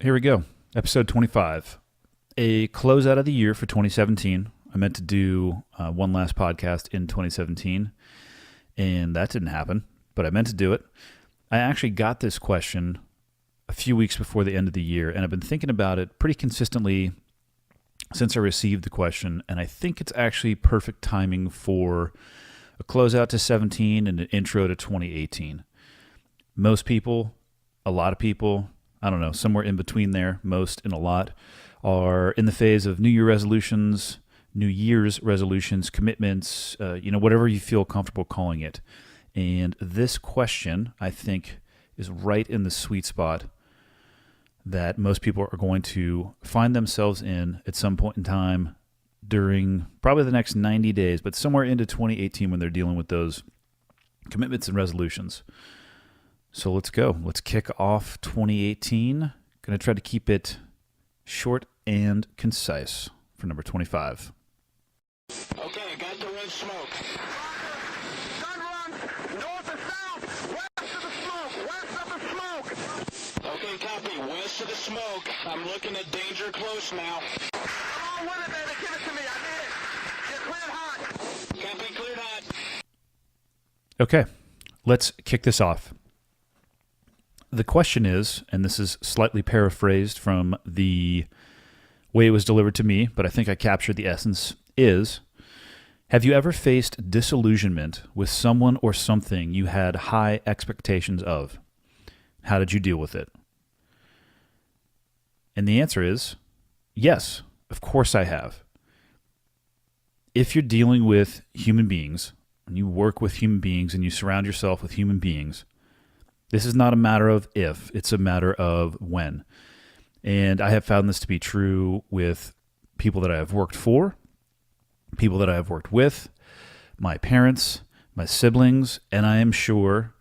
Here we go. Episode 25. A closeout of the year for 2017. I meant to do one last podcast in 2017, and that didn't happen, but I meant to do it. I actually got this question a few weeks before the end of the year, and I've been thinking about it pretty consistently since I received the question, and I think it's actually perfect timing for a closeout to 17 and an intro to 2018. Most people, a lot of people, I don't know, somewhere in between there, most and a lot, are in the phase of New Year's resolutions, commitments, whatever you feel comfortable calling it. And this question, I think, is right in the sweet spot that most people are going to find themselves in at some point in time during probably the next 90 days, but somewhere into 2018 when they're dealing with those commitments and resolutions. So let's go. Let's kick off 2018. Going to try to keep it short and concise for number 25. Okay, got the red smoke. Gun run, north or south, west of the smoke. Okay, copy, west of the smoke. I'm looking at danger close now. Come on with it, baby, give it to me, I need it. You're cleared hot. Copy, cleared hot. Okay, let's kick this off. The question is, and this is slightly paraphrased from the way it was delivered to me, but I think I captured the essence, is, have you ever faced disillusionment with someone or something you had high expectations of? How did you deal with it? And the answer is, yes, of course I have. If you're dealing with human beings, and you work with human beings, and you surround yourself with human beings, this is not a matter of if, it's a matter of when. And I have found this to be true with people that I have worked for, people that I have worked with, my parents, my siblings, and I am sure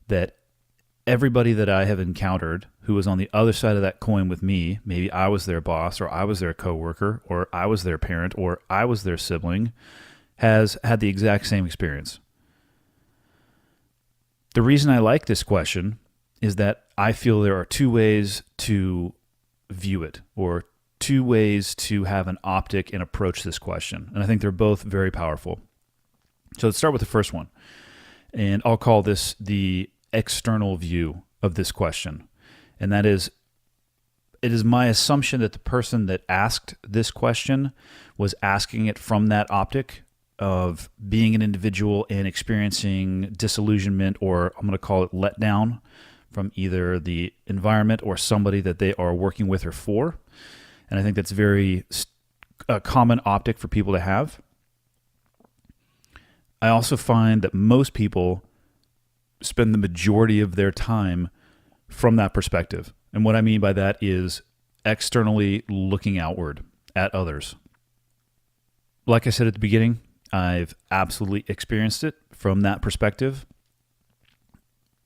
that everybody that I have encountered who was on the other side of that coin with me, maybe I was their boss, or I was their coworker, or I was their parent, or I was their sibling, has had the exact same experience. The reason I like this question is that I feel there are two ways to view it, or two ways to have an optic and approach this question. And I think they're both very powerful. So let's start with the first one. And I'll call this the external view of this question. And that is, it is my assumption that the person that asked this question was asking it from that optic of being an individual and experiencing disillusionment, or I'm going to call it letdown, from either the environment or somebody that they are working with or for. And I think that's very common optic for people to have. I also find that most people spend the majority of their time from that perspective. And what I mean by that is externally looking outward at others. Like I said at the beginning, I've absolutely experienced it from that perspective.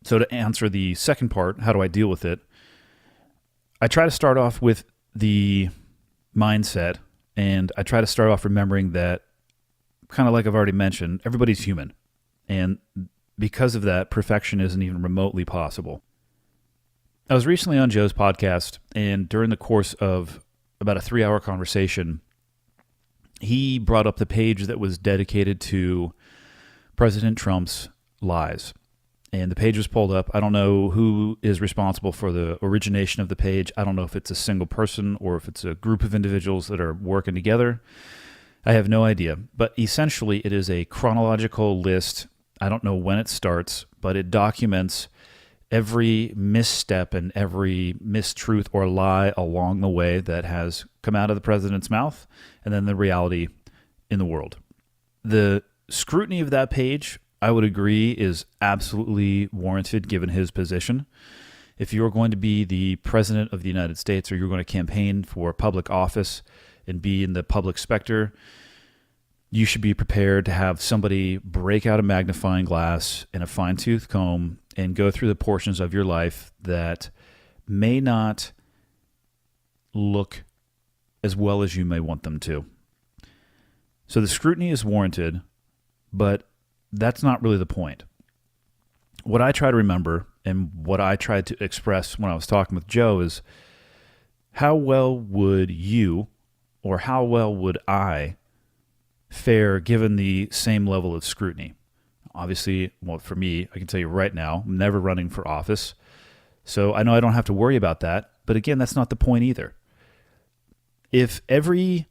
So to answer the second part, how do I deal with it? I try to start off with the mindset, and I try to start off remembering that, kind of like I've already mentioned, everybody's human. And because of that, perfection isn't even remotely possible. I was recently on Joe's podcast, and during the course of about a 3-hour conversation, he brought up the page that was dedicated to President Trump's lies. And the page was pulled up. I don't know who is responsible for the origination of the page. I don't know if it's a single person or if it's a group of individuals that are working together. I have no idea. But essentially, it is a chronological list. I don't know when it starts, but it documents every misstep and every mistruth or lie along the way that has come out of the president's mouth, and then the reality in the world. The scrutiny of that page, I would agree, is absolutely warranted given his position. If you're going to be the president of the United States, or you're going to campaign for public office and be in the public specter, you should be prepared to have somebody break out a magnifying glass and a fine-tooth comb and go through the portions of your life that may not look as well as you may want them to. So the scrutiny is warranted, but that's not really the point. What I try to remember, and what I tried to express when I was talking with Joe, is how well would you or how well would I fare given the same level of scrutiny? Obviously, well, for me, I can tell you right now, I'm never running for office. So I know I don't have to worry about that. But again, that's not the point either. If every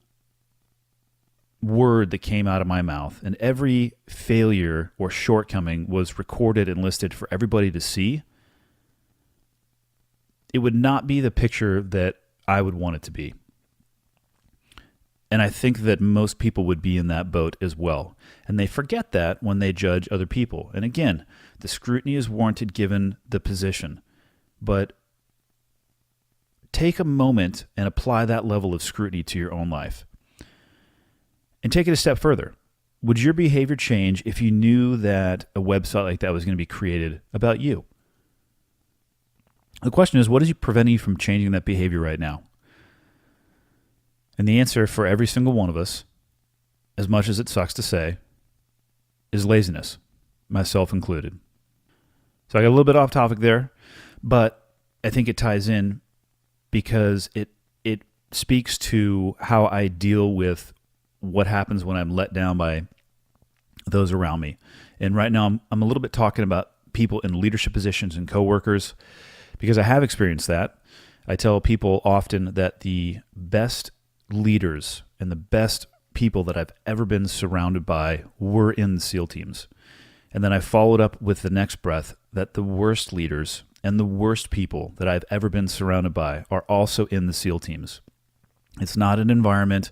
word that came out of my mouth and every failure or shortcoming was recorded and listed for everybody to see, it would not be the picture that I would want it to be. And I think that most people would be in that boat as well. And they forget that when they judge other people. And again, the scrutiny is warranted given the position. But take a moment and apply that level of scrutiny to your own life. And take it a step further. Would your behavior change if you knew that a website like that was going to be created about you? The question is, what is preventing you from changing that behavior right now? And the answer for every single one of us, as much as it sucks to say, is laziness, myself included. So I got a little bit off topic there, but I think it ties in because it speaks to how I deal with what happens when I'm let down by those around me. And right now I'm a little bit talking about people in leadership positions and coworkers because I have experienced that. I tell people often that the best leaders and the best people that I've ever been surrounded by were in the SEAL teams. And then I followed up with the next breath that the worst leaders and the worst people that I've ever been surrounded by are also in the SEAL teams. It's not an environment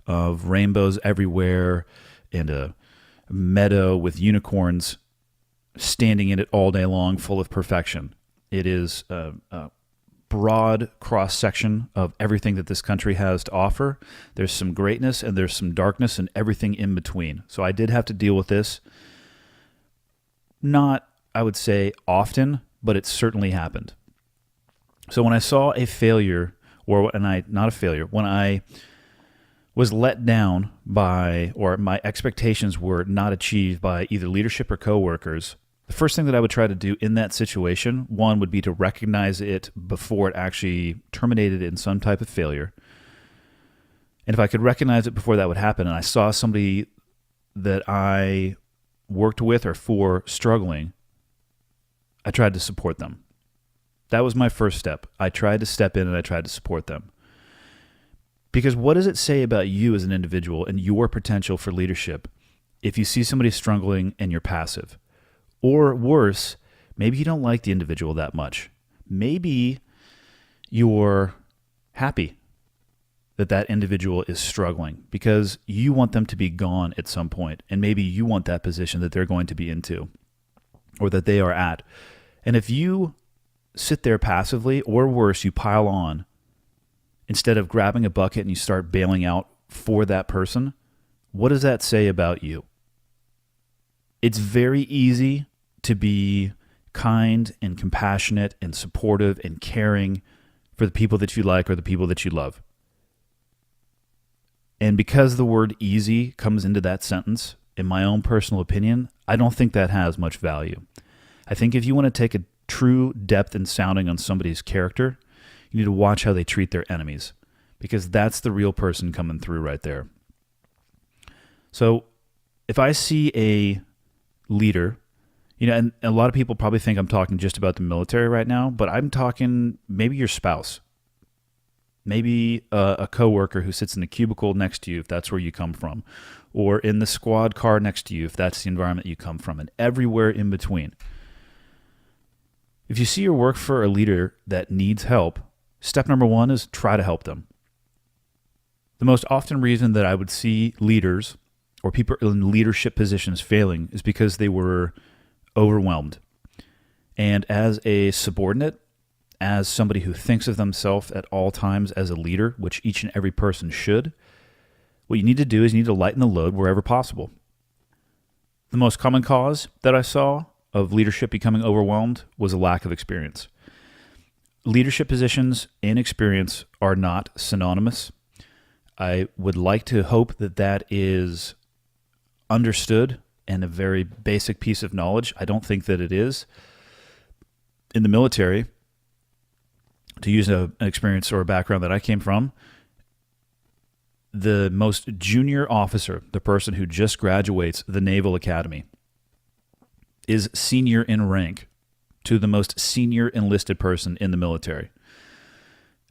of rainbows everywhere and a meadow with unicorns standing in it all day long full of perfection. It is a broad cross-section of everything that this country has to offer. There's some greatness and there's some darkness and everything in between. So I did have to deal with this. Not, I would say, often, but it certainly happened. So when I saw a failure, when I was let down by, or my expectations were not achieved by either leadership or coworkers, the first thing that I would try to do in that situation, one, would be to recognize it before it actually terminated in some type of failure. And if I could recognize it before that would happen, and I saw somebody that I worked with or for struggling, I tried to support them. That was my first step. I tried to step in and I tried to support them. Because what does it say about you as an individual and your potential for leadership if you see somebody struggling and you're passive? Or worse, maybe you don't like the individual that much. Maybe you're happy that that individual is struggling because you want them to be gone at some point, and maybe you want that position that they're going to be into or that they are at. And if you sit there passively, or worse, you pile on, instead of grabbing a bucket and you start bailing out for that person, what does that say about you? It's very easy to be kind and compassionate and supportive and caring for the people that you like or the people that you love. And because the word easy comes into that sentence, in my own personal opinion, I don't think that has much value. I think if you want to take a true depth and sounding on somebody's character, you need to watch how they treat their enemies, because that's the real person coming through right there. So if I see a leader, and a lot of people probably think I'm talking just about the military right now, but I'm talking maybe your spouse, maybe a coworker who sits in the cubicle next to you if that's where you come from, or in the squad car next to you if that's the environment you come from, and everywhere in between. If you see or work for a leader that needs help, step number one is try to help them. The most often reason that I would see leaders or people in leadership positions failing is because they were overwhelmed. And as a subordinate, as somebody who thinks of themselves at all times as a leader, which each and every person should, what you need to do is you need to lighten the load wherever possible. The most common cause that I saw of leadership becoming overwhelmed was a lack of experience. Leadership positions and experience are not synonymous. I would like to hope that that is understood and a very basic piece of knowledge. I don't think that it is. In the military, to use an experience or a background that I came from, the most junior officer, the person who just graduates the Naval Academy, is senior in rank to the most senior enlisted person in the military.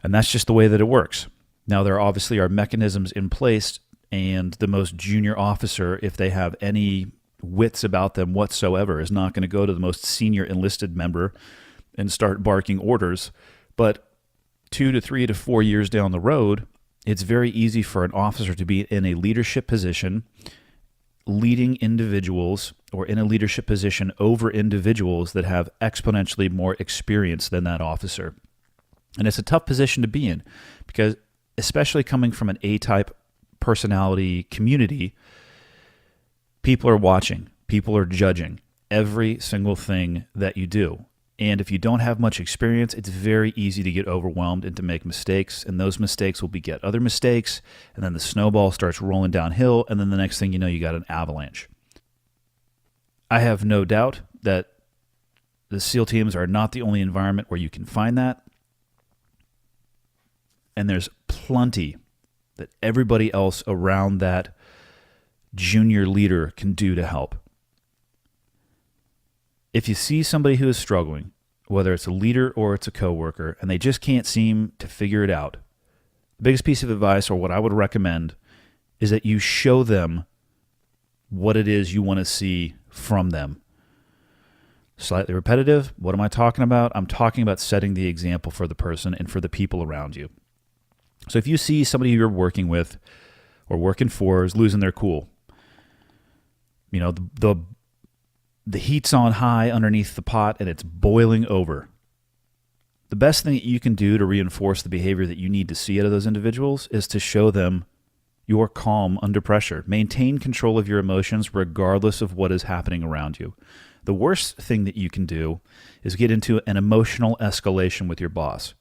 And that's just the way that it works. Now, there obviously are mechanisms in place, and the most junior officer, if they have any wits about them whatsoever, is not going to go to the most senior enlisted member and start barking orders. But 2 to 3 to 4 years down the road, it's very easy for an officer to be in a leadership position, leading individuals, or in a leadership position over individuals that have exponentially more experience than that officer. And it's a tough position to be in, because especially coming from an A-type personality community, people are watching, people are judging every single thing that you do. And if you don't have much experience, it's very easy to get overwhelmed and to make mistakes. And those mistakes will beget other mistakes. And then the snowball starts rolling downhill. And then the next thing you know, you got an avalanche. I have no doubt that the SEAL teams are not the only environment where you can find that. And there's plenty that everybody else around that junior leader can do to help. If you see somebody who is struggling, whether it's a leader or it's a coworker, and they just can't seem to figure it out, the biggest piece of advice, or what I would recommend, is that you show them what it is you want to see from them. Slightly repetitive. What am I talking about? I'm talking about setting the example for the person and for the people around you. So if you see somebody you're working with or working for is losing their cool, you know, the heat's on high underneath the pot and it's boiling over. The best thing that you can do to reinforce the behavior that you need to see out of those individuals is to show them you're calm under pressure. Maintain control of your emotions regardless of what is happening around you. The worst thing that you can do is get into an emotional escalation with your boss.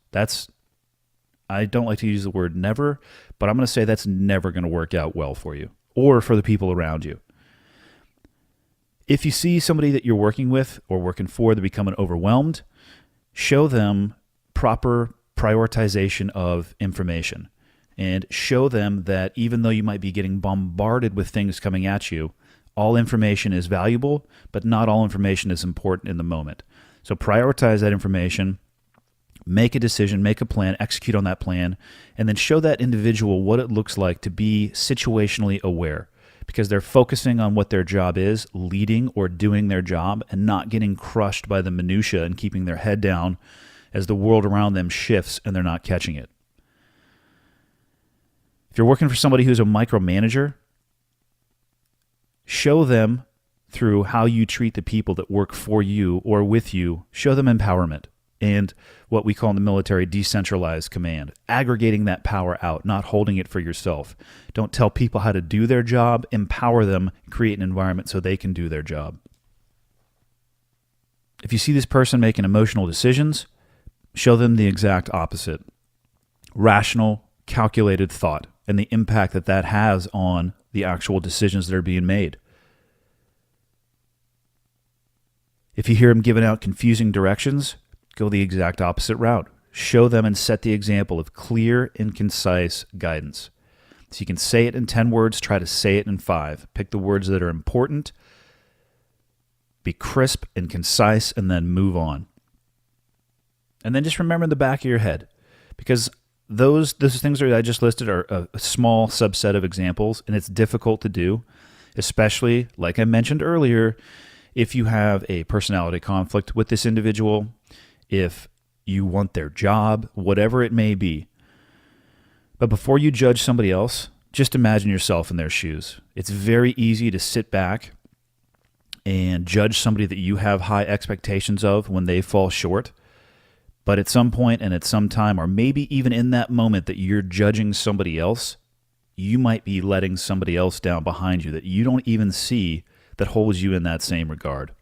I don't like to use the word never, but I'm going to say that's never going to work out well for you or for the people around you. If you see somebody that you're working with or working for that becoming overwhelmed, show them proper prioritization of information and show them that even though you might be getting bombarded with things coming at you, all information is valuable, but not all information is important in the moment. So prioritize that information, make a decision, make a plan, execute on that plan, and then show that individual what it looks like to be situationally aware. Because they're focusing on what their job is, leading or doing their job, and not getting crushed by the minutia and keeping their head down as the world around them shifts and they're not catching it. If you're working for somebody who's a micromanager, show them through how you treat the people that work for you or with you, show them empowerment and what we call in the military decentralized command, aggregating that power out, not holding it for yourself. Don't tell people how to do their job, empower them, create an environment so they can do their job. If you see this person making emotional decisions, show them the exact opposite. Rational, calculated thought and the impact that that has on the actual decisions that are being made. If you hear them giving out confusing directions, go the exact opposite route. Show them and set the example of clear and concise guidance. So you can say it in 10 words, try to say it in 5. Pick the words that are important, be crisp and concise, and then move on. And then just remember in the back of your head, because those things that I just listed are a small subset of examples, and it's difficult to do, especially, like I mentioned earlier, if you have a personality conflict with this individual, if you want their job, whatever it may be. But before you judge somebody else, just imagine yourself in their shoes. It's very easy to sit back and judge somebody that you have high expectations of when they fall short. But at some point and at some time, or maybe even in that moment that you're judging somebody else, you might be letting somebody else down behind you that you don't even see that holds you in that same regard.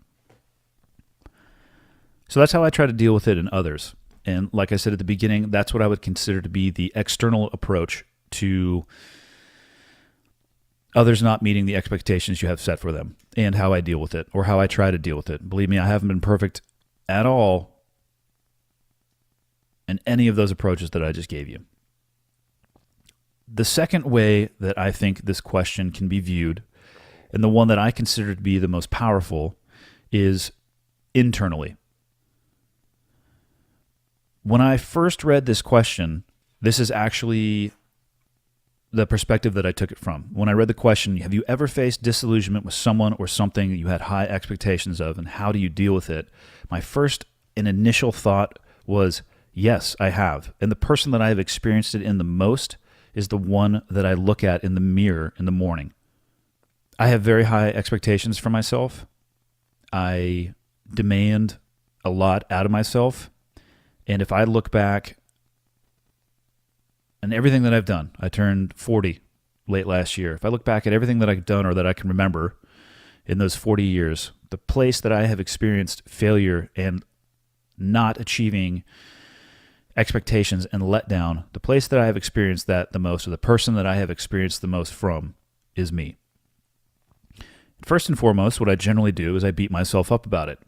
So that's how I try to deal with it in others. And like I said at the beginning, that's what I would consider to be the external approach to others not meeting the expectations you have set for them and how I deal with it or how I try to deal with it. Believe me, I haven't been perfect at all in any of those approaches that I just gave you. The second way that I think this question can be viewed, and the one that I consider to be the most powerful, is internally. When I first read this question, this is actually the perspective that I took it from. When I read the question, have you ever faced disillusionment with someone or something that you had high expectations of, and how do you deal with it? My first and initial thought was, yes, I have. And the person that I have experienced it in the most is the one that I look at in the mirror in the morning. I have very high expectations for myself. I demand a lot out of myself. And if I look back and everything that I've done, I turned 40 late last year. If I look back at everything that I've done or that I can remember in those 40 years, the place that I have experienced failure and not achieving expectations and letdown, the place that I have experienced that the most, or the person that I have experienced the most from, is me. First and foremost, what I generally do is I beat myself up about it.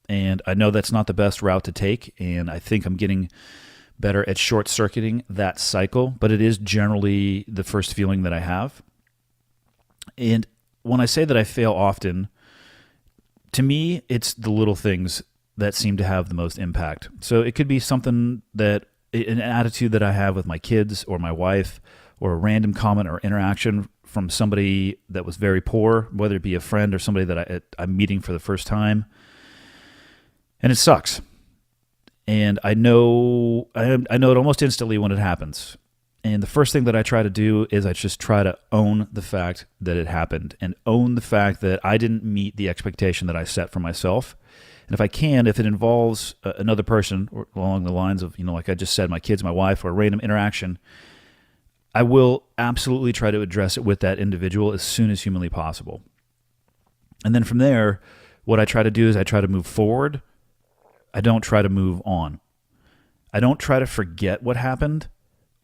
And I know that's not the best route to take, and I think I'm getting better at short-circuiting that cycle, but it is generally the first feeling that I have. And when I say that I fail often, to me, it's the little things that seem to have the most impact. So it could be something that, an attitude that I have with my kids or my wife, or a random comment or interaction from somebody that was very poor, whether it be a friend or somebody that I'm meeting for the first time. And it sucks. And I know it almost instantly when it happens. And the first thing that I try to do is I just try to own the fact that it happened, and own the fact that I didn't meet the expectation that I set for myself. And if I can, if it involves another person, or along the lines of, like I just said, my kids, my wife, or a random interaction, I will absolutely try to address it with that individual as soon as humanly possible. And then from there, what I try to do is I try to move forward. I don't try to move on. I don't try to forget what happened.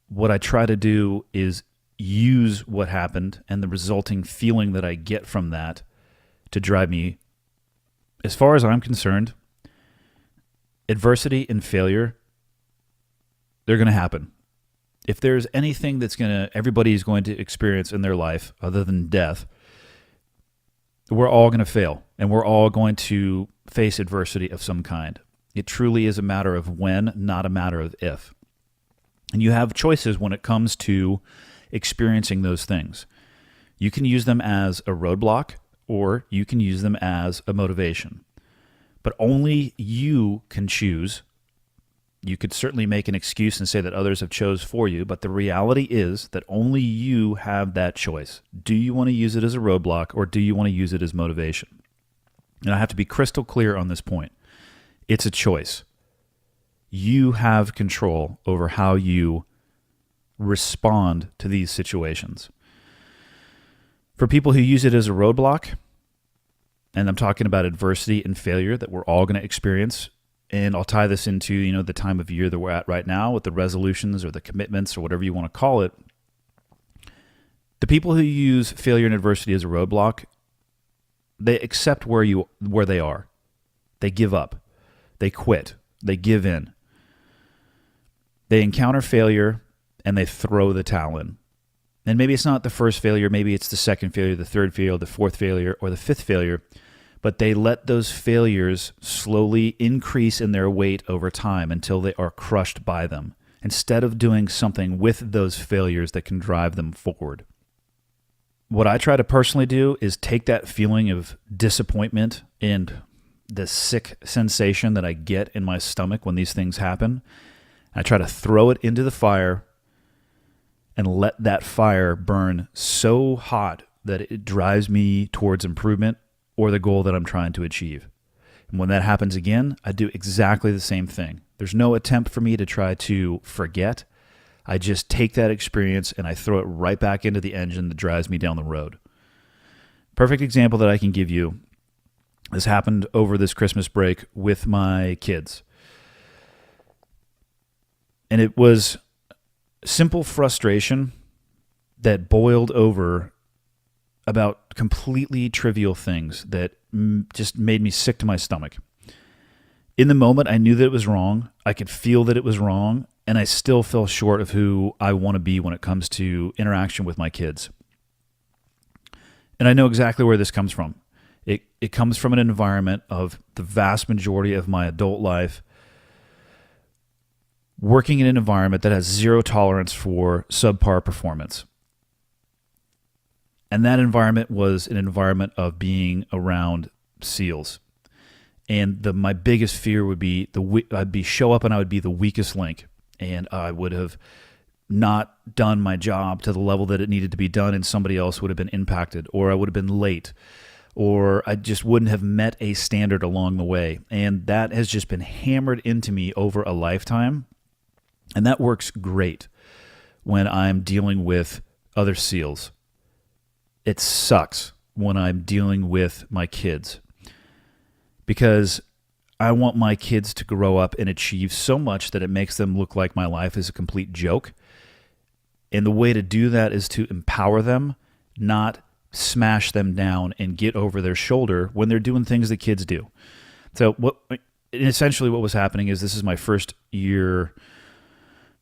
What I try to do is use what happened and the resulting feeling that I get from that to drive me. As far as I'm concerned, adversity and failure, they're going to happen. If there's anything everybody's going to experience in their life other than death, we're all going to fail, and we're all going to face adversity of some kind. It truly is a matter of when, not a matter of if. And you have choices when it comes to experiencing those things. You can use them as a roadblock, or you can use them as a motivation. But only you can choose. You could certainly make an excuse and say that others have chose for you, but the reality is that only you have that choice. Do you want to use it as a roadblock, or do you want to use it as motivation? And I have to be crystal clear on this point. It's a choice. You have control over how you respond to these situations. For people who use it as a roadblock, and I'm talking about adversity and failure that we're all going to experience, and I'll tie this into, the time of year that we're at right now with the resolutions or the commitments or whatever you want to call it. The people who use failure and adversity as a roadblock, they accept where they are. They give up. They quit. They give in. They encounter failure and they throw the towel in. And maybe it's not the first failure, maybe it's the second failure, the third failure, the fourth failure, or the fifth failure, but they let those failures slowly increase in their weight over time until they are crushed by them, instead of doing something with those failures that can drive them forward. What I try to personally do is take that feeling of disappointment and the sick sensation that I get in my stomach when these things happen. I try to throw it into the fire and let that fire burn so hot that it drives me towards improvement or the goal that I'm trying to achieve. And when that happens again, I do exactly the same thing. There's no attempt for me to try to forget. I just take that experience and I throw it right back into the engine that drives me down the road. Perfect example that I can give you. This happened over this Christmas break with my kids. And it was simple frustration that boiled over about completely trivial things that just made me sick to my stomach. In the moment, I knew that it was wrong. I could feel that it was wrong, and I still fell short of who I want to be when it comes to interaction with my kids. And I know exactly where this comes from. It comes from an environment of the vast majority of my adult life working in an environment that has zero tolerance for subpar performance. And that environment was an environment of being around SEALs. And my biggest fear would be I'd show up and I would be the weakest link, and I would have not done my job to the level that it needed to be done, and somebody else would have been impacted, or I would have been late, or I just wouldn't have met a standard along the way. And that has just been hammered into me over a lifetime. And that works great when I'm dealing with other SEALs. It sucks when I'm dealing with my kids, because I want my kids to grow up and achieve so much that it makes them look like my life is a complete joke. And the way to do that is to empower them, not smash them down and get over their shoulder when they're doing things that kids do. So essentially what was happening is, this is my first year.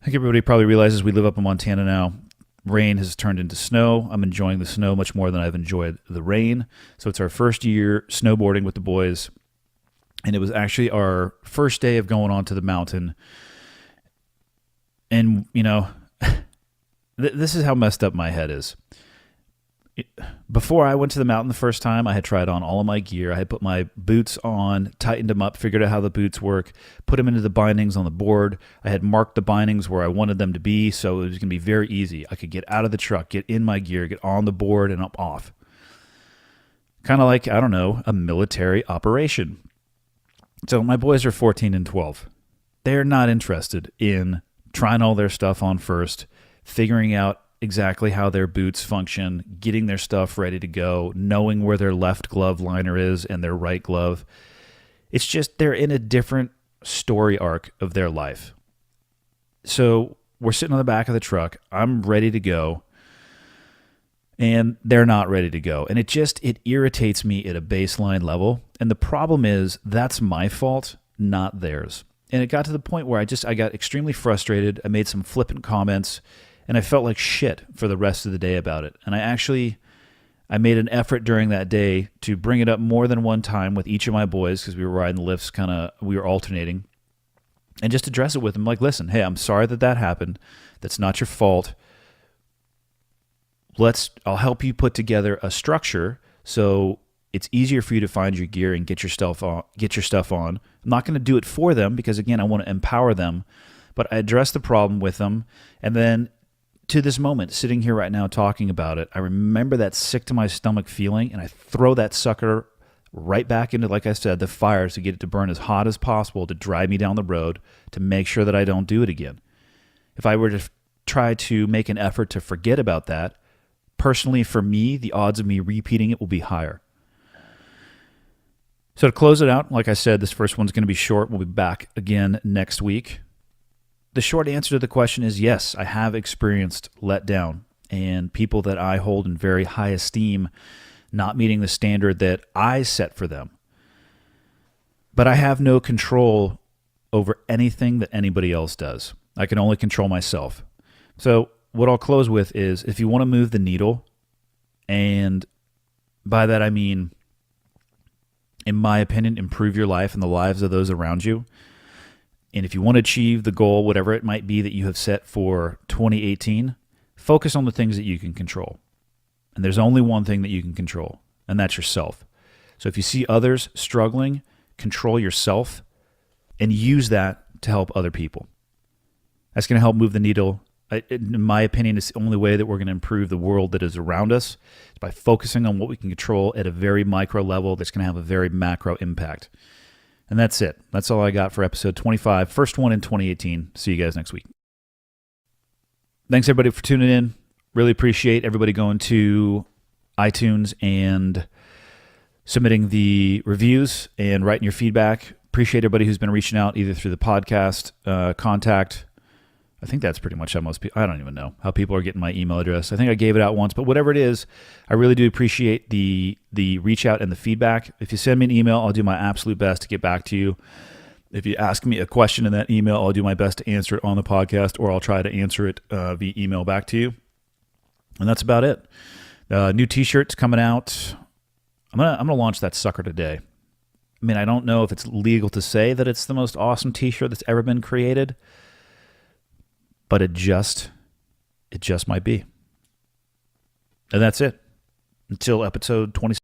I think everybody probably realizes we live up in Montana now. Rain has turned into snow. I'm enjoying the snow much more than I've enjoyed the rain. So it's our first year snowboarding with the boys. And it was actually our first day of going onto the mountain. And, this is how messed up my head is. Before I went to the mountain the first time, I had tried on all of my gear. I had put my boots on, tightened them up, figured out how the boots work, put them into the bindings on the board. I had marked the bindings where I wanted them to be, so it was going to be very easy. I could get out of the truck, get in my gear, get on the board, and I'm off. Kind of like, a military operation. So my boys are 14 and 12. They're not interested in trying all their stuff on first, figuring out exactly how their boots function, getting their stuff ready to go, knowing where their left glove liner is and their right glove. It's just they're in a different story arc of their life. So we're sitting on the back of the truck. I'm ready to go, and they're not ready to go. And it irritates me at a baseline level. And the problem is, that's my fault, not theirs. And it got to the point where I got extremely frustrated. I made some flippant comments, and I felt like shit for the rest of the day about it. And I made an effort during that day to bring it up more than one time with each of my boys, because we were riding the lifts, we were alternating, and just address it with them. Like, listen, hey, I'm sorry that happened. That's not your fault. I'll help you put together a structure so it's easier for you to find your gear and get your stuff on. I'm not going to do it for them, because again, I want to empower them, but I address the problem with them. And then, to this moment, sitting here right now talking about it, I remember that sick to my stomach feeling, and I throw that sucker right back into, like I said, the fire, to get it to burn as hot as possible, to drive me down the road, to make sure that I don't do it again. If I were to try to make an effort to forget about that, personally for me, the odds of me repeating it will be higher. So to close it out, like I said, this first one's going to be short. We'll be back again next week. The short answer to the question is yes, I have experienced letdown and people that I hold in very high esteem not meeting the standard that I set for them. But I have no control over anything that anybody else does. I can only control myself. So what I'll close with is, if you want to move the needle, and by that I mean, in my opinion, improve your life and the lives of those around you, and if you want to achieve the goal, whatever it might be that you have set for 2018, focus on the things that you can control. And there's only one thing that you can control, and that's yourself. So if you see others struggling, control yourself and use that to help other people. That's going to help move the needle. In my opinion, it's the only way that we're going to improve the world that is around us, is by focusing on what we can control at a very micro level that's going to have a very macro impact. And that's it. That's all I got for episode 25, first one in 2018. See you guys next week. Thanks, everybody, for tuning in. Really appreciate everybody going to iTunes and submitting the reviews and writing your feedback. Appreciate everybody who's been reaching out either through the podcast, contact. I think that's pretty much how most people, I don't even know how people are getting my email address. I think I gave it out once, but whatever it is, I really do appreciate the reach out and the feedback. If you send me an email, I'll do my absolute best to get back to you. If you ask me a question in that email, I'll do my best to answer it on the podcast, or I'll try to answer it via email back to you. And that's about it. New T-shirts coming out. I'm gonna launch that sucker today. I mean, I don't know if it's legal to say that it's the most awesome T-shirt that's ever been created, but it just might be. And that's it. Until episode 26.